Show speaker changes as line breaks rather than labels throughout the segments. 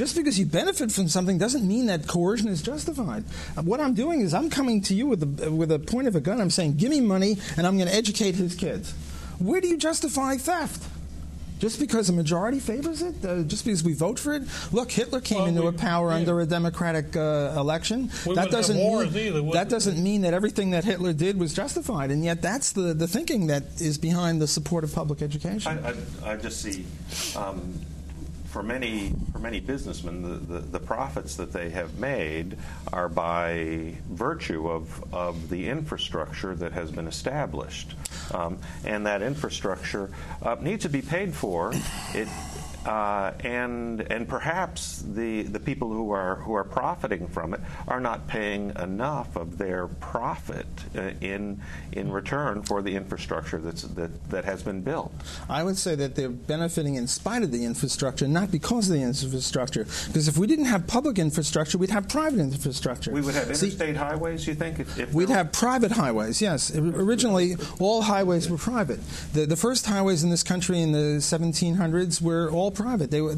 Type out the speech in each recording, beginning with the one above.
Just because you benefit from something doesn't mean that coercion is justified. What I'm doing is I'm coming to you with a point of a gun. I'm saying, give me money, and I'm going to educate his kids. Where do you justify theft? Just because a majority favors it? Just because we vote for it? Look, Hitler came into power under a democratic election. That doesn't mean that everything that Hitler did was justified, and yet that's the thinking that is behind the support of public education.
I just see, for many businessmen, the profits that they have made are by virtue of the infrastructure that has been established. And that infrastructure needs to be paid for. And perhaps the people who are profiting from it are not paying enough of their profit in return for the infrastructure that has been built.
I would say that they're benefiting in spite of the infrastructure, not because of the infrastructure. Because if we didn't have public infrastructure, we'd have private infrastructure.
We would have interstate highways, you think? If
we'd have private highways, yes. Originally, all highways were private. The first highways in this country in the 1700s were all private. They were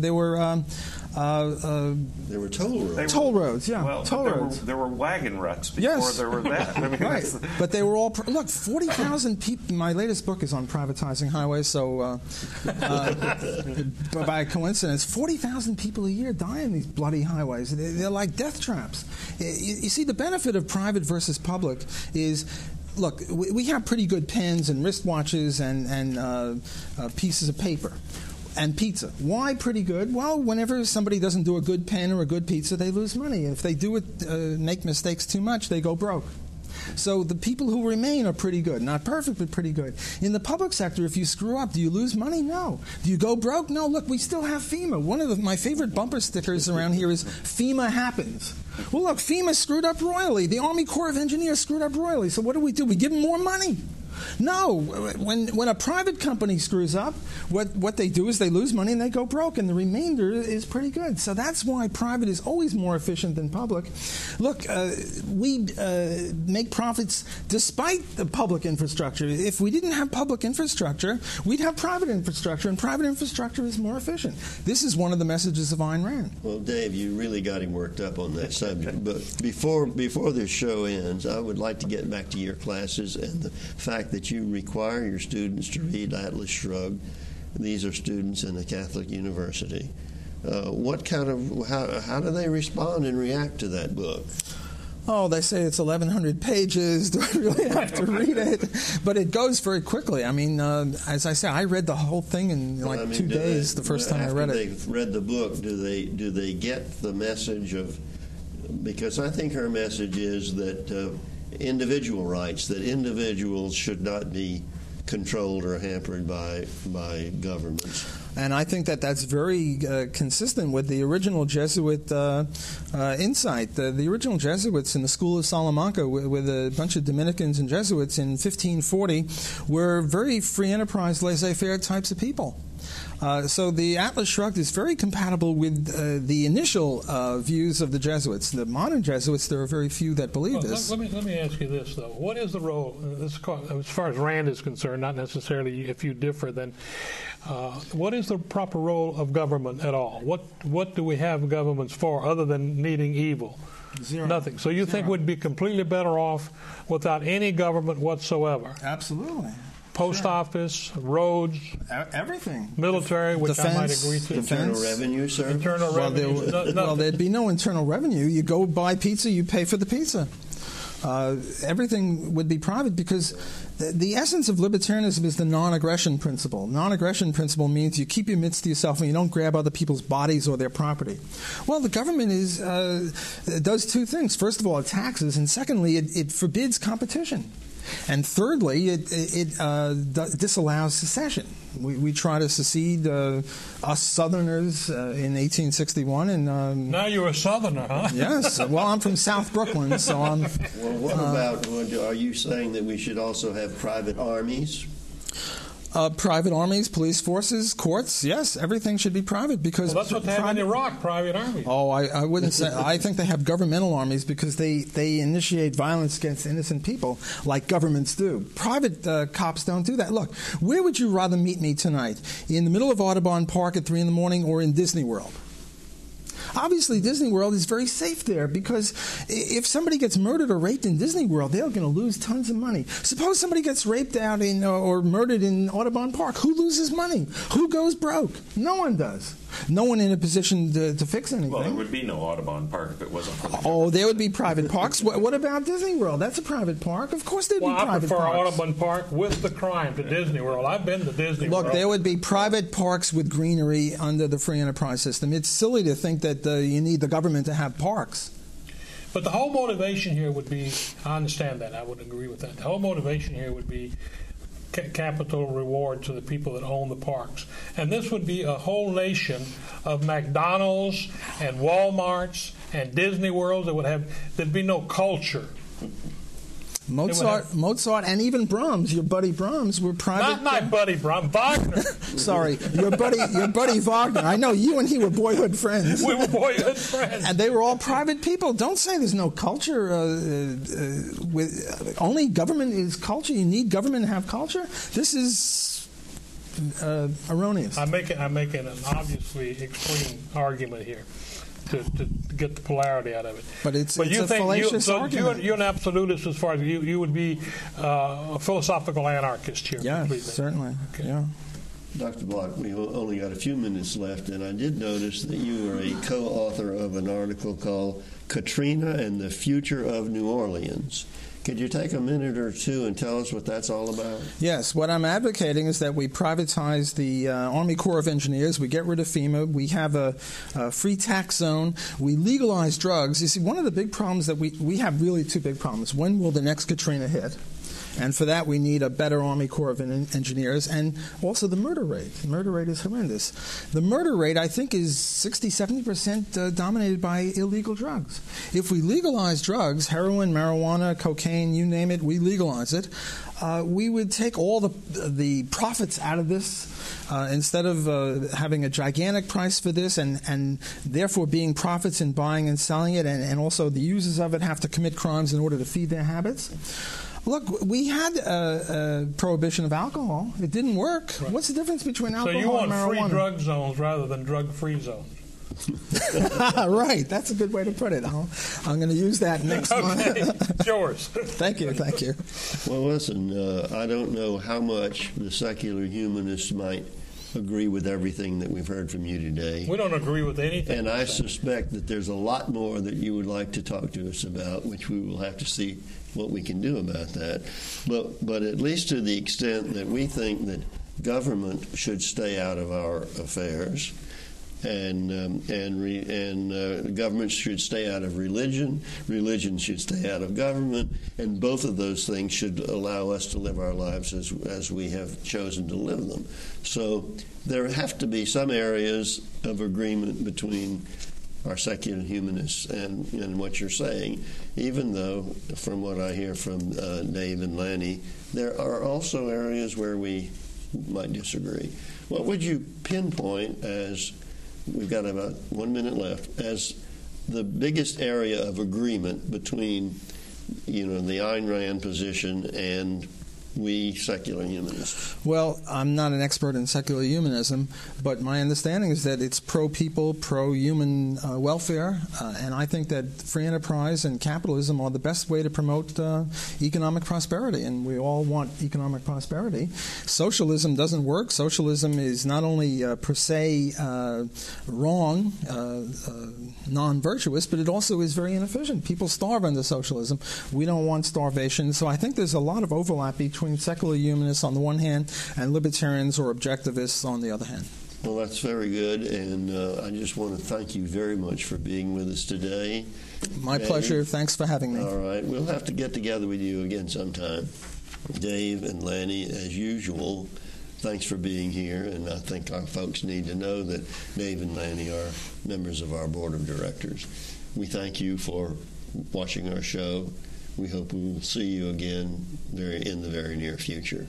toll roads.
Toll roads, yeah.
Well,
toll roads.
There were wagon ruts before there were that. I mean,
right. But they were all look. 40,000 people. My latest book is on privatizing highways. So, by coincidence, 40,000 people a year die in these bloody highways. They're like death traps. You see, the benefit of private versus public is. Look, we have pretty good pens and wristwatches and pieces of paper. And pizza. Why pretty good? Well, whenever somebody doesn't do a good pen or a good pizza, they lose money. And if they do it, make mistakes too much, they go broke. So the people who remain are pretty good. Not perfect, but pretty good. In the public sector, if you screw up, do you lose money? No. Do you go broke? No. Look, we still have FEMA. One of my favorite bumper stickers around here is FEMA happens. Well, look, FEMA screwed up royally. The Army Corps of Engineers screwed up royally. So what do? We give them more money. No, when a private company screws up, what they do is they lose money and they go broke, and the remainder is pretty good. So that's why private is always more efficient than public. Look, we make profits despite the public infrastructure. If we didn't have public infrastructure, we'd have private infrastructure, and private infrastructure is more efficient. This is one of the messages of Ayn Rand.
Well, Dave, you really got him worked up on that subject. But before this show ends, I would like to get back to your classes and the fact that you require your students to read Atlas Shrugged. These are students in a Catholic university. What kind of how do they respond and react to that book?
Oh, they say it's 1,100 pages. Do I really have to read it? But it goes very quickly. I mean, as I say, I read the whole thing in 2 days the first time I read it.
After they've read the book, do they get the message of? Because I think her message is that individual rights, that individuals should not be controlled or hampered by governments.
And I think that's very consistent with the original Jesuit insight. The original Jesuits in the School of Salamanca with a bunch of Dominicans and Jesuits in 1540 were very free enterprise, laissez-faire types of people. So the Atlas Shrugged is very compatible with the initial views of the Jesuits. The modern Jesuits, there are very few that believe this.
Let me ask you this, though. What is the role, as far as Rand is concerned, not necessarily if you differ, then what is the proper role of government at all? What do we have governments for other than needing evil?
Zero.
Nothing. So you think we'd be completely better off without any government whatsoever?
Absolutely.
Post office, roads,
everything,
military, which
defense,
I might agree to.
Internal revenue, sir.
Internal revenue.
Well, there'd be no internal revenue. You go buy pizza, you pay for the pizza. Everything would be private because the essence of libertarianism is the non-aggression principle. Non-aggression principle means you keep your mitts to yourself and you don't grab other people's bodies or their property. Well, the government does two things. First of all, it taxes, and secondly, it forbids competition. And thirdly, it disallows secession. We try to secede, us Southerners, in 1861. And
now you're a Southerner, huh?
Yes. Well, I'm from South Brooklyn, so I'm...
Well, what about, are you saying that we should also have private armies?
Private armies, police forces, courts, yes, everything should be private because...
Well, that's what they have in Iraq, private armies.
Oh, I wouldn't say... I think they have governmental armies because they initiate violence against innocent people like governments do. Private cops don't do that. Look, where would you rather meet me tonight? In the middle of Audubon Park at 3 in the morning or in Disney World? Obviously, Disney World is very safe there because if somebody gets murdered or raped in Disney World, they're going to lose tons of money. Suppose somebody gets raped out in or murdered in Audubon Park. Who loses money? Who goes broke? No one does. No one in a position to fix anything.
Well, there would be no Audubon Park if it wasn't for the
Oh, there would be private parks. What about Disney World? That's a private park. Of course there'd be private parks.
I prefer Audubon Park with the crime to Disney World. I've been to Disney World.
Look, there would be private parks with greenery under the free enterprise system. It's silly to think that you need the government to have parks.
But the whole motivation here would be, I understand that, I would agree with that. The whole motivation here would be capital reward to the people that own the parks. And this would be a whole nation of McDonald's and Walmarts and Disney Worlds that there'd be no culture.
Mozart, and even Brahms, your buddy Brahms, were private.
Not my buddy Brahms, Wagner.
Sorry, your buddy Wagner. I know you and he were boyhood friends.
We were boyhood friends,
and they were all private people. Don't say there's no culture. Only government is culture. You need government to have culture. This is erroneous.
I'm making an obviously extreme argument here. To get the polarity out of it.
But it's a fallacious argument.
You're an absolutist as far as you would be a philosophical anarchist here.
Yeah,
completely.
Certainly.
Okay.
Yeah.
Dr. Block, we only got a few minutes left, and I did notice that you were a co-author of an article called Katrina and the Future of New Orleans. Could you take a minute or two and tell us what that's all about?
Yes. What I'm advocating is that we privatize the Army Corps of Engineers. We get rid of FEMA. We have a free tax zone. We legalize drugs. You see, one of the big problems that we have really two big problems. When will the next Katrina hit? And for that, we need a better Army Corps of Engineers, and also the murder rate. The murder rate is horrendous. The murder rate, I think, is 60-70% dominated by illegal drugs. If we legalize drugs, heroin, marijuana, cocaine, you name it, we legalize it, we would take all the profits out of this instead of having a gigantic price for this and therefore being profits in buying and selling it, and also the users of it have to commit crimes in order to feed their habits. Look, we had a prohibition of alcohol. It didn't work. Right. What's the difference between alcohol and marijuana?
So you want free drug zones rather than drug-free zones.
Right. That's a good way to put it. I'm going to use that next month.
It's yours.
Thank you.
Well, listen, I don't know how much the secular humanists might agree with everything that we've heard from you today.
We don't agree with anything.
And I suspect that there's a lot more that you would like to talk to us about, which we will have to see what we can do about that. But at least to the extent that we think that government should stay out of our affairs, and government should stay out of religion should stay out of government, and both of those things should allow us to live our lives as we have chosen to live them. So there have to be some areas of agreement between our secular humanists and what you're saying, even though, from what I hear from Dave and Lanny, there are also areas where we might disagree. What would you pinpoint as, we've got about 1 minute left, as the biggest area of agreement between, the Ayn Rand position and we secular humanists?
Well, I'm not an expert in secular humanism, but my understanding is that it's pro-people, pro-human welfare, and I think that free enterprise and capitalism are the best way to promote economic prosperity, and we all want economic prosperity. Socialism doesn't work. Socialism is not only per se wrong, non-virtuous, but it also is very inefficient. People starve under socialism. We don't want starvation, so I think there's a lot of overlap between secular humanists on the one hand and libertarians or objectivists on the other hand.
Well, that's very good, and I just want to thank you very much for being with us today.
My pleasure. Thanks for having me.
All right. We'll have to get together with you again sometime. Dave and Lanny, as usual, thanks for being here, and I think our folks need to know that Dave and Lanny are members of our board of directors. We thank you for watching our show. We hope we will see you again in the very near future.